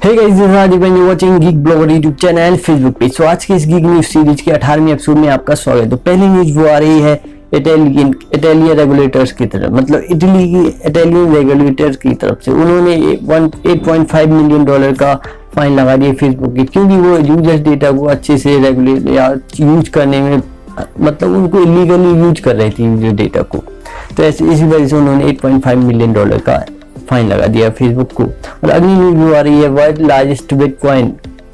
Hey guys, this is Rajdeep and you watching Geek Blogger YouTube channel and Facebook page. तो आज के इस geek news series के 18वें episode में आपका स्वागत है। तो पहली न्यूज वो आ रही है इटालियन रेगुलेटर्स की तरफ, मतलब इटली की इटालियन रेगुलेटर्स की तरफ से उन्होंने $8.5 मिलियन का फाइन लगा दिया फेसबुक के, क्योंकि वो यूजर्स डेटा को अच्छे से रेगुलेट या यूज करने में, मतलब उनको इलीगली यूज कर रहे थे यूजर डेटा को। तो ऐसे इसी वजह से उन्होंने $8.5 मिलियन का फाइन लगा दिया फेसबुक को। और अगली न्यूज आ रही है world largest bitcoin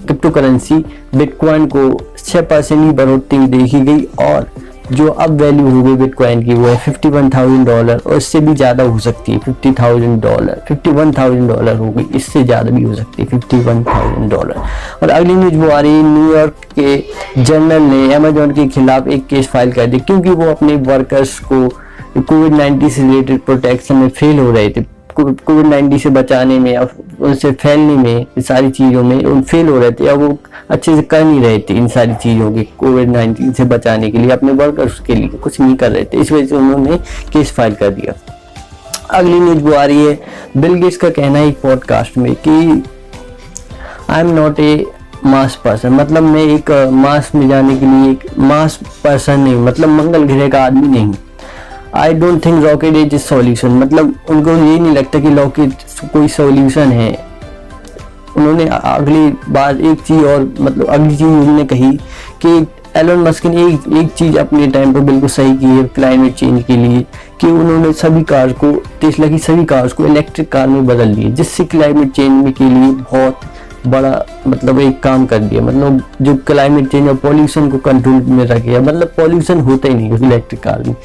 crypto currency bitcoin को 6% ही बढ़ोतरी देखी गई, और जो अब वैल्यू हो गई बिटकॉइन की वो है $51,000, और इससे भी ज़्यादा हो सकती है। $51,000 हो गई, इससे ज़्यादा भी हो सकती है $51,000। और अगली न्यूज वो आ रही है न्यूयॉर्क के जर्नल ने अमेजोन के खिलाफ एक केस फाइल कर दिया, क्योंकि वो अपने वर्कर्स को कोविड-19 से रिलेटेड प्रोटेक्शन में फेल हो रहे थे। कोविड-19 से बचाने में और उनसे फैलने में, सारी चीज़ों में उन फेल हो रहे थे, या वो अच्छे से कर नहीं रहे थे इन सारी चीज़ों के। कोविड-19 से बचाने के लिए अपने वर्कर्स के लिए कुछ नहीं कर रहे थे, इस वजह से उन्होंने केस फाइल कर दिया। अगली न्यूज वो आ रही है बिल गेट्स का कहना है एक पॉडकास्ट में कि I am not a mass person, मतलब मैं एक मास में जाने के लिए एक मास पर्सन नहीं, मतलब मंगल ग्रह का आदमी नहीं। I don't think rocket is solution, मतलब उनको ये नहीं लगता कि रॉकेट कोई सॉल्यूशन है। उन्होंने अगली बार एक चीज़ और, मतलब अगली चीज़ उन्होंने कही कि एलन मस्क ने एक चीज़ अपने टाइम पर बिल्कुल सही की है क्लाइमेट चेंज के लिए, कि उन्होंने सभी कार को, टेस्ला की सभी कार्स को इलेक्ट्रिक कार में बदल दिए, जिससे क्लाइमेट चेंज के लिए बहुत बड़ा, मतलब एक काम कर दिया। मतलब जो क्लाइमेट चेंज और पॉल्यूशन को कंट्रोल में रख गया, मतलब पॉल्यूशन होता ही नहीं उस इलेक्ट्रिक कार में,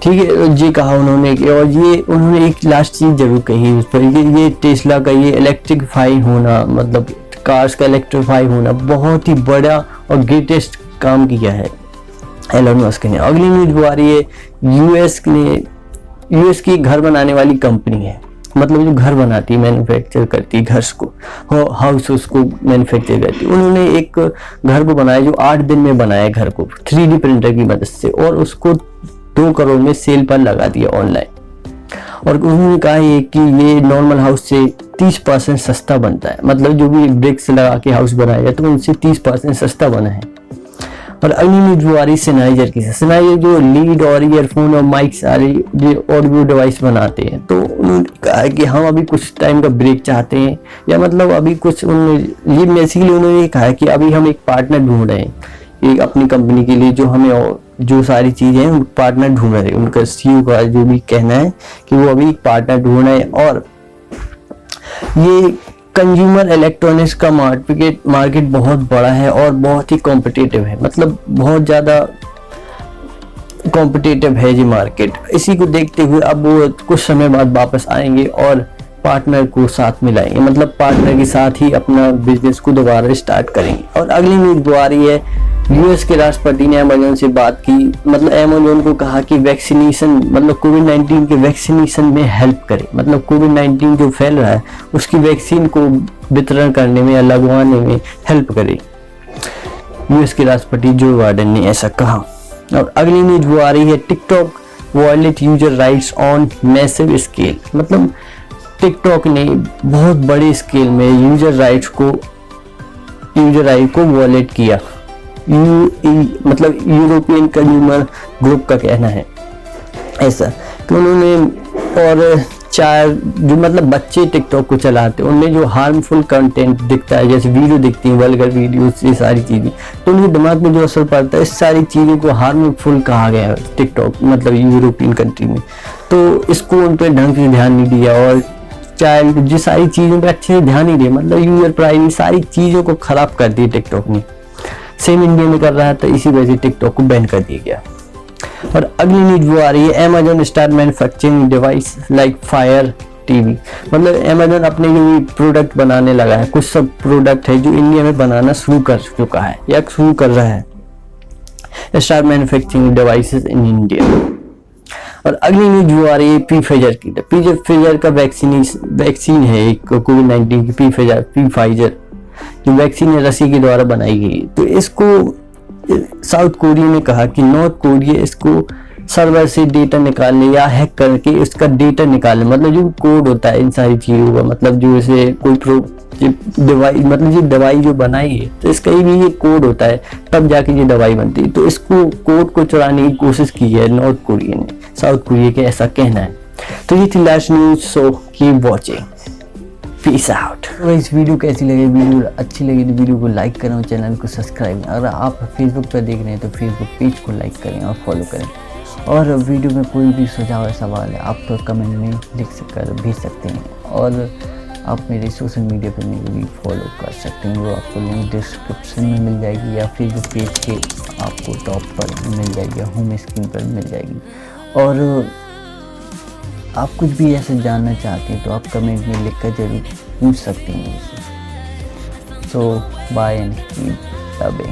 ठीक है। ये कहा उन्होंने, और ये उन्होंने एक लास्ट चीज जरूर कही उस पर, ये टेस्ला का ये इलेक्ट्रिफाई होना, मतलब कार्स का इलेक्ट्रिफाई होना बहुत ही बड़ा और ग्रेटेस्ट काम किया है एलन मस्क ने। अगली न्यूज वो आ रही है यूएस की घर बनाने वाली कंपनी है, मतलब जो घर बनाती है, मैन्युफैक्चर करती है घर को, हाउस उसको मैन्युफैक्चर करती है। उन्होंने एक घर को बनाया जो 8 दिन में बनाया घर को 3D प्रिंटर की मदद से, और उसको 2 करोड़ में सेल पर लगा दिया ऑनलाइन। और उन्होंने कहा है कि ये नॉर्मल हाउस से 30% सस्ता बनता है, मतलब जो भी ब्रिक्स लगा के हाउस बनाया जाए तो उनसे 30% सस्ता बना है। और अगली न्यूज वो आ रही सेनाइजर की। सेनाइजर जो लीड और ईयरफोन और माइक सारे जो ऑडियो डिवाइस बनाते हैं, तो उन्होंने कहा कि हम अभी कुछ टाइम का ब्रेक चाहते हैं, या मतलब अभी कुछ ये बेसिकली उन्होंने कहा कि अभी हम एक पार्टनर ढूंढ रहे हैं एक अपनी कंपनी के लिए, जो हमें और जो सारी चीज़ें हैं पार्टनर ढूंढ रहे हैं। उनका सीईओ का जो भी कहना है कि वो अभी पार्टनर ढूंढ रहे हैं, और ये कंज्यूमर इलेक्ट्रॉनिक्स का मार्केट बहुत बड़ा है और बहुत ही कॉम्पिटिटिव है, मतलब बहुत ज़्यादा कॉम्पिटिटिव है ये मार्केट। इसी को देखते हुए अब वो कुछ समय बाद वापस आएंगे और पार्टनर को साथ मिलाएंगे, मतलब पार्टनर के साथ ही अपना बिजनेस को दोबारा स्टार्ट करेंगे। और अगली न्यूज वो आ रही है यूएस के राष्ट्रपति ने अमेजोन से बात की, मतलब अमेजोन को कहा कि वैक्सीनेशन, मतलब कोविड-19 के वैक्सीनेशन में हेल्प करे, मतलब कोविड-19 जो फैल रहा है उसकी वैक्सीन को वितरण करने में या लगवाने में हेल्प करे। यूएस के राष्ट्रपति जो बाइडेन ने ऐसा कहा। और अगली न्यूज वो आ रही है TikTok violate user rights on massive scale, मतलब टिकटॉक ने बहुत बड़े स्केल में यूजर राइट को वॉयलेट किया। मतलब यूरोपियन कंज्यूमर ग्रुप का कहना है ऐसा कि उन्होंने, और 4 जो मतलब बच्चे टिकटॉक को चलाते हैं उनमें जो हार्मफुल कंटेंट दिखता है, जैसे वीडियो दिखती है वल्गर वीडियोस, ये सारी चीज़ें, तो उनके दिमाग में जो असर पड़ता है, इस सारी चीज़ों को हार्मफुल कहा गया है टिकटॉक, मतलब यूरोपियन कंट्री में। तो इसको उन पर ढंग से ध्यान नहीं दिया, और चाइल्ड जो सारी चीज़ों पर अच्छे से ध्यान नहीं दिया, मतलब यूजर प्राइवेसी सारी चीज़ों को खराब कर दी टिकटॉक ने। सेम इंडिया में कर रहा है, तो इसी वजह से टिकटॉक को बैन कर दिया गया। और अगली न्यूज वो आ रही है Amazon start manufacturing device like fire TV, मतलब अमेजोन अपने जो भी प्रोडक्ट बनाने लगा है, कुछ सब प्रोडक्ट है जो इंडिया में बनाना शुरू कर चुका है या शुरू कर रहा है, start manufacturing devices in India. और अगली न्यूज वो आ रही है पी-फाइजर की। पी-फाइजर का वैक्सीन है एक कोविड-19 की, पी-फाइजर जो वैक्सीन है रसी के द्वारा बनाई गई। तो इसको साउथ कोरिया ने कहा कि नॉर्थ कोरिया इसको सर्वर से डेटा निकालने या हैक करके इसका डेटा निकालने, मतलब जो कोड होता है इन सारी चीज़ों का, मतलब जो इसे कोई दवाई, मतलब ये दवाई जो बनाई है तो इसका भी ये कोड होता है, तब जाके ये दवाई बनती है। तो इसको कोड को चुराने की कोशिश की है नॉर्थ कोरिया ने, साउथ कोरिया के, ऐसा कहना है। तो ये थी last news, so keep watching, peace out. तो इस वीडियो कैसी लगी, वीडियो अच्छी लगी तो वीडियो को लाइक करें और चैनल को सब्सक्राइब करें। अगर आप फेसबुक पर देख रहे हैं तो फेसबुक पेज को लाइक करें और फॉलो करें। और वीडियो में कोई भी सुझाव या सवाल है आप तो कमेंट में लिख कर भेज सकते हैं। और आप मेरे सोशल मीडिया पर मुझे भी फॉलो कर सकते हैं, वो आपको लिंक डिस्क्रिप्शन में मिल जाएगी या फेसबुक पेज के आपको टॉप पर मिल जाएगी या होम स्क्रीन पर मिल जाएगी। और आप कुछ भी ऐसे जानना चाहते हैं तो आप कमेंट में लिखकर जरूर पूछ सकते हैं। सो बाय एंड कीप लविंग।